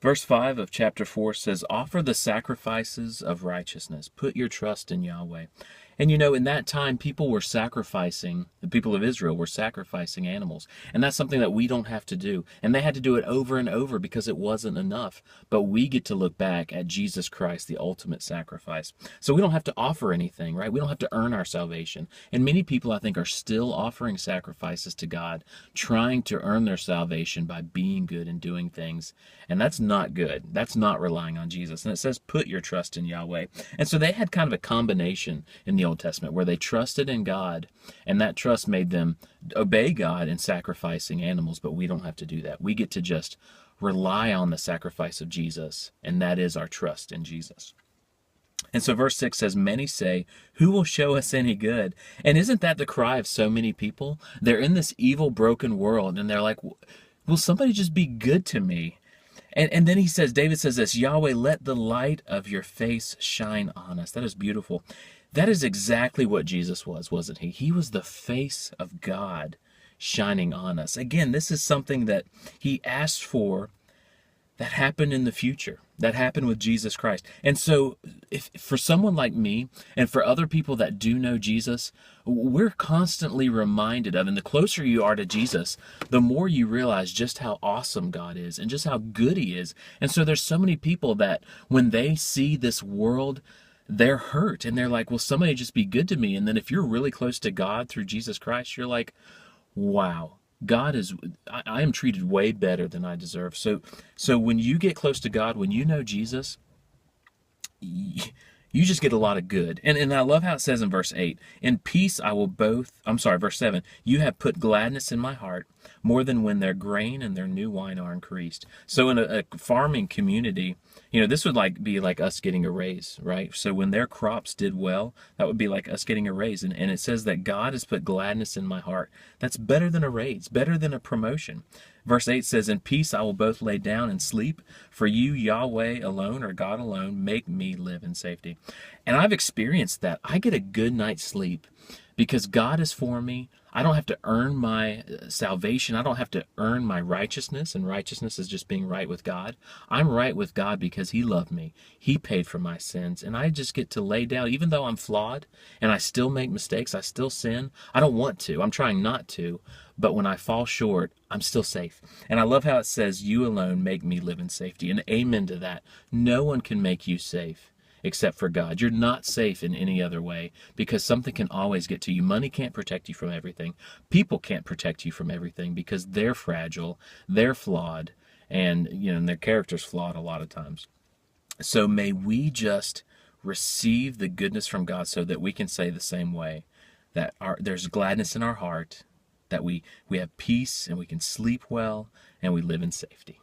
Verse 5 of chapter 4 says, "Offer the sacrifices of righteousness. Put your trust in Yahweh." And in that time, people were sacrificing, the people of Israel were sacrificing animals. And that's something that we don't have to do. And they had to do it over and over because it wasn't enough. But we get to look back at Jesus Christ, the ultimate sacrifice. So we don't have to offer anything, right? We don't have to earn our salvation. And many people, I think, are still offering sacrifices to God, trying to earn their salvation by being good and doing things. And that's not good. That's not relying on Jesus. And it says, put your trust in Yahweh. And so they had kind of a combination in the Old Testament where they trusted in God, and that trust made them obey God in sacrificing animals. But we don't have to do that. We get to just rely on the sacrifice of Jesus, and that is our trust in Jesus. And so verse 6 says, "Many say, 'Who will show us any good?'" And isn't that the cry of so many people? They're in this evil, broken world, and they're like, will somebody just be good to me? And then David says this, "Yahweh, let the light of your face shine on us." That is beautiful. That is exactly what Jesus was, wasn't he? He was the face of God shining on us. Again, this is something that he asked for that happened in the future. That happened with Jesus Christ. And so if for someone like me and for other people that do know Jesus, we're constantly reminded of, and the closer you are to Jesus, the more you realize just how awesome God is and just how good he is. And so there's so many people that when they see this world, they're hurt and they're like, will somebody just be good to me? And then if you're really close to God through Jesus Christ, you're like, wow. I am treated way better than I deserve. So when you get close to God, when you know Jesus, you just get a lot of good. And I love how it says in verse 8, "In peace I will verse 7, "You have put gladness in my heart more than when their grain and their new wine are increased." So in a farming community, this would be like us getting a raise, right? So when their crops did well, that would be like us getting a raise. And it says that God has put gladness in my heart. That's better than a raise, better than a promotion. Verse 8 says, "In peace I will both lay down and sleep, for you, Yahweh alone, or God alone, make me live in safety." And I've experienced that. I get a good night's sleep because God is for me. I don't have to earn my salvation. I don't have to earn my righteousness, and righteousness is just being right with God. I'm right with God because he loved me. He paid for my sins, and I just get to lay down, even though I'm flawed, and I still make mistakes, I still sin. I don't want to. I'm trying not to, but when I fall short, I'm still safe. And I love how it says, "You alone make me live in safety," and amen to that. No one can make you safe except for God. You're not safe in any other way because something can always get to you. Money can't protect you from everything. People can't protect you from everything because they're fragile, they're flawed, and and their character's flawed a lot of times. So may we just receive the goodness from God so that we can say the same way, that there's gladness in our heart, that we have peace and we can sleep well and we live in safety.